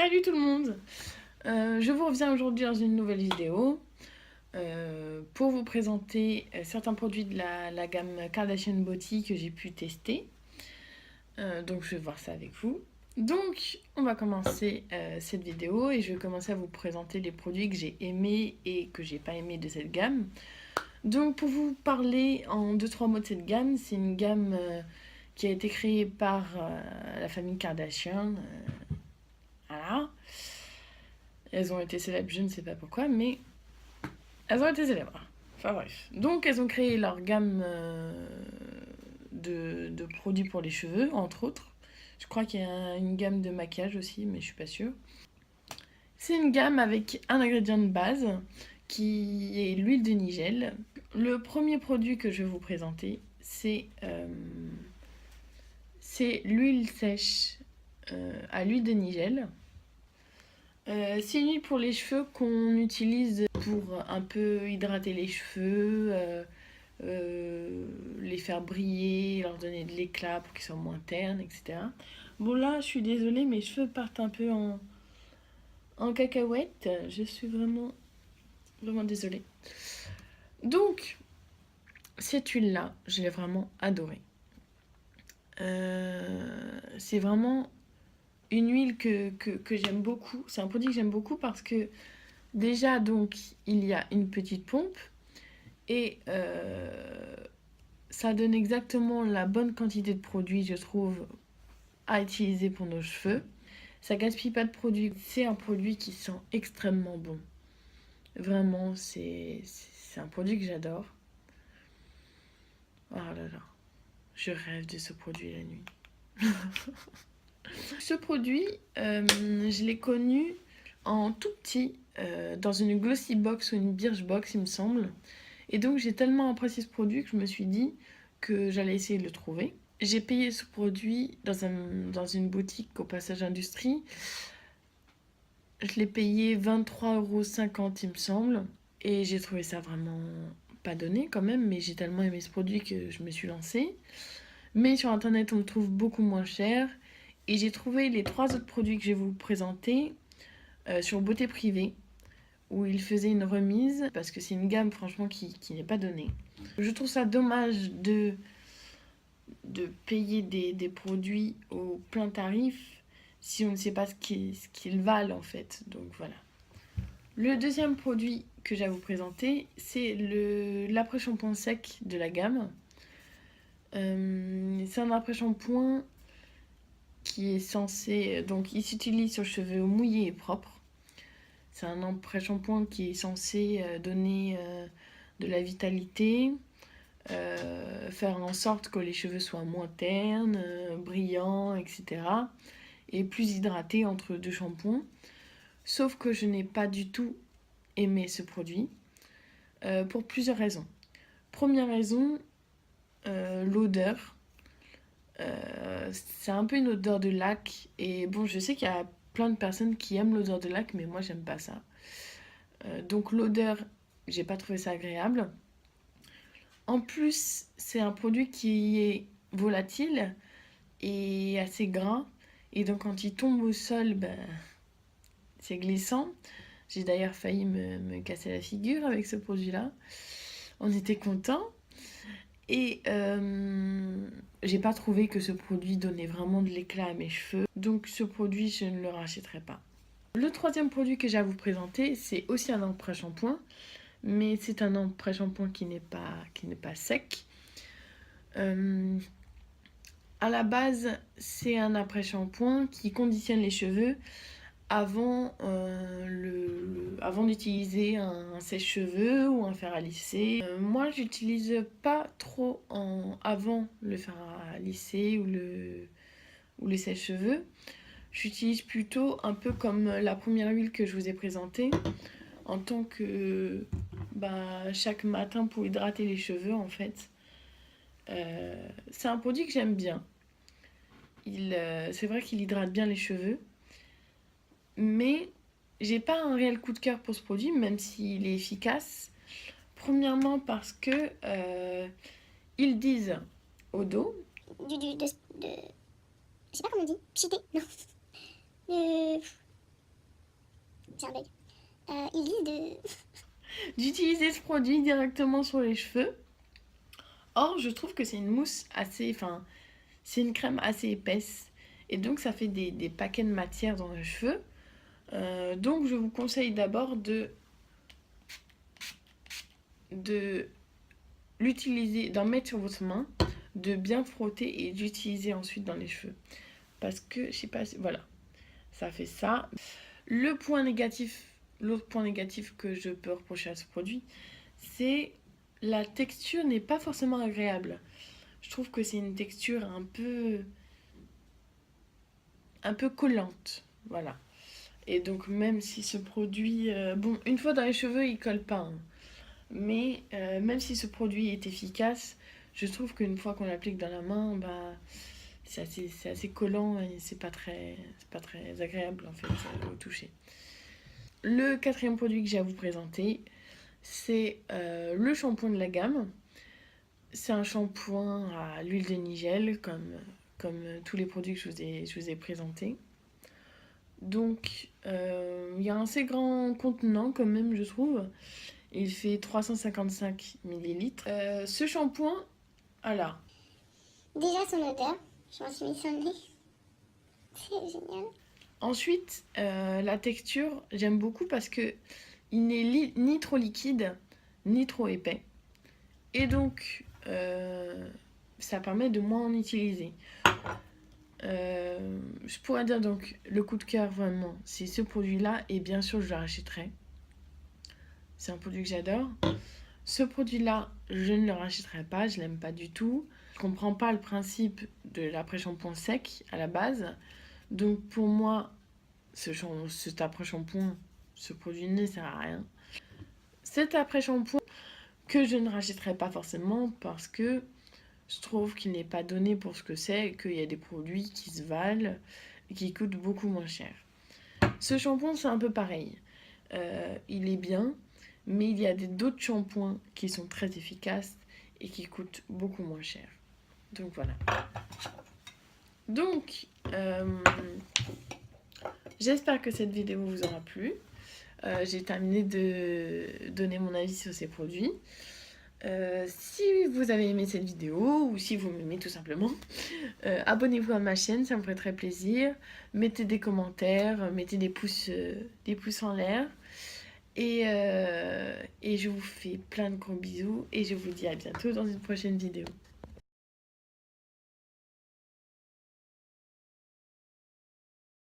Salut tout le monde. Je vous reviens aujourd'hui dans une nouvelle vidéo pour vous présenter certains produits de la gamme Kardashian Beauty que j'ai pu tester. Donc je vais voir ça avec vous. Donc on va commencer cette vidéo et je vais commencer à vous présenter les produits que j'ai aimés et que j'ai pas aimés de cette gamme. Donc pour vous parler en 2-3 mots de cette gamme, c'est une gamme qui a été créée par la famille Kardashian. Voilà. Elles ont été célèbres, je ne sais pas pourquoi, mais elles ont été célèbres. Enfin bref. Donc elles ont créé leur gamme de produits pour les cheveux, entre autres. Je crois qu'il y a une gamme de maquillage aussi, mais je suis pas sûre. C'est une gamme avec un ingrédient de base qui est l'huile de nigel. Le premier produit que je vais vous présenter, c'est l'huile sèche à l'huile de nigel. C'est une huile pour les cheveux qu'on utilise pour un peu hydrater les cheveux, les faire briller, leur donner de l'éclat pour qu'ils soient moins ternes, etc. Bon là, je suis désolée, mes cheveux partent un peu en cacahuète. Je suis vraiment désolée. Donc, cette huile-là, je l'ai vraiment adorée. C'est vraiment une huile que j'aime beaucoup. C'est un produit que j'aime beaucoup parce que déjà, donc, il y a une petite pompe et ça donne exactement la bonne quantité de produit, je trouve, à utiliser pour nos cheveux. Ça gaspille pas de produit. C'est un produit qui sent extrêmement bon. Vraiment, c'est un produit que j'adore. Oh là là, je rêve de ce produit la nuit. Ce produit, je l'ai connu en tout petit, dans une Glossy Box ou une Birchbox, il me semble. Et donc, j'ai tellement apprécié ce produit que je me suis dit que j'allais essayer de le trouver. J'ai payé ce produit dans une boutique au Passage Industrie. Je l'ai payé 23,50 €, il me semble. Et j'ai trouvé ça vraiment pas donné quand même, mais j'ai tellement aimé ce produit que je me suis lancée. Mais sur internet, on le trouve beaucoup moins cher. Et j'ai trouvé les 3 autres produits que je vais vous présenter sur Beauté Privée, où il faisait une remise, parce que c'est une gamme franchement qui n'est pas donnée. Je trouve ça dommage de payer des produits au plein tarif si on ne sait pas ce qu'ils valent en fait. Donc voilà. Le deuxième produit que j'ai à vous présenter, c'est l'après-shampoing sec de la gamme. C'est un après-shampoing qui est censé... Donc il s'utilise sur cheveux mouillés et propres. C'est un après-shampoing qui est censé donner de la vitalité, faire en sorte que les cheveux soient moins ternes, brillants, etc. Et plus hydratés entre deux shampoings. Sauf que je n'ai pas du tout aimé ce produit pour plusieurs raisons. Première raison, l'odeur. C'est un peu une odeur de lac. Et bon, je sais qu'il y a plein de personnes qui aiment l'odeur de lac, mais moi, j'aime pas ça. Donc l'odeur, j'ai pas trouvé ça agréable. En plus, c'est un produit qui est volatile et assez gras. Et donc quand il tombe au sol, ben, c'est glissant. J'ai d'ailleurs failli me casser la figure avec ce produit-là. On était contents. Et j'ai pas trouvé que ce produit donnait vraiment de l'éclat à mes cheveux. Donc ce produit, je ne le rachèterai pas. Le troisième produit que j'ai à vous présenter, c'est aussi un après-shampoing. Mais c'est un après-shampoing qui n'est pas sec. À la base, c'est un après-shampoing qui conditionne les cheveux avant d'utiliser un sèche-cheveux ou un fer à lisser. Moi, j'utilise pas trop avant le fer à lisser ou le sèche-cheveux. J'utilise plutôt un peu comme la première huile que je vous ai présentée, en tant que chaque matin pour hydrater les cheveux en fait. C'est un produit que j'aime bien. C'est vrai qu'il hydrate bien les cheveux, mais j'ai pas un réel coup de cœur pour ce produit, même s'il est efficace. Premièrement parce que ils disent au dos je sais pas comment on dit, pchité, non. J'ai un bug. Ils disent de... d'utiliser ce produit directement sur les cheveux. Or, je trouve que c'est une mousse assez... Enfin, c'est une crème assez épaisse. Et donc, ça fait des paquets de matière dans les cheveux. Donc, je vous conseille d'abord de l'utiliser, d'en mettre sur votre main, de bien frotter et d'utiliser ensuite dans les cheveux. Parce que, je sais pas, voilà, ça fait ça. L'autre point négatif que je peux reprocher à ce produit, c'est la texture n'est pas forcément agréable. Je trouve que c'est une texture un peu collante, voilà. Et donc même si ce produit, bon, une fois dans les cheveux, il colle pas, hein. Mais même si ce produit est efficace, je trouve qu'une fois qu'on l'applique dans la main, bah, c'est assez collant et c'est pas très agréable en fait au toucher. Le quatrième produit que j'ai à vous présenter, c'est le shampoing de la gamme. C'est un shampoing à l'huile de nigel, comme tous les produits que je vous ai présentés. Donc, il y a un assez grand contenant quand même, je trouve. Il fait 355 millilitres. Ce shampoing, alors, Déjà son odeur, je m'en suis mis sur le nez. C'est génial. ensuite, la texture, j'aime beaucoup parce que il n'est ni trop liquide, ni trop épais. Et donc, ça permet de moins en utiliser. Je pourrais dire donc le coup de cœur vraiment, c'est ce produit-là et bien sûr je le rachèterai. C'est un produit que j'adore. Ce produit-là, je ne le rachèterai pas, je l'aime pas du tout. Je comprends pas le principe de l'après-shampoing sec à la base. Donc pour moi, cet après-shampoing, ce produit ne sert à rien. Cet après-shampoing que je ne rachèterai pas forcément parce que je trouve qu'il n'est pas donné pour ce que c'est et qu'il y a des produits qui se valent et qui coûtent beaucoup moins cher. Ce shampoing, c'est un peu pareil. Il est bien, mais il y a d'autres shampoings qui sont très efficaces et qui coûtent beaucoup moins cher. Donc voilà. Donc, j'espère que cette vidéo vous aura plu. J'ai terminé de donner mon avis sur ces produits. Si vous avez aimé cette vidéo ou si vous m'aimez tout simplement, abonnez-vous à ma chaîne, ça me ferait très plaisir. Mettez des commentaires, mettez des pouces en l'air. Et je vous fais plein de gros bisous et je vous dis à bientôt dans une prochaine vidéo.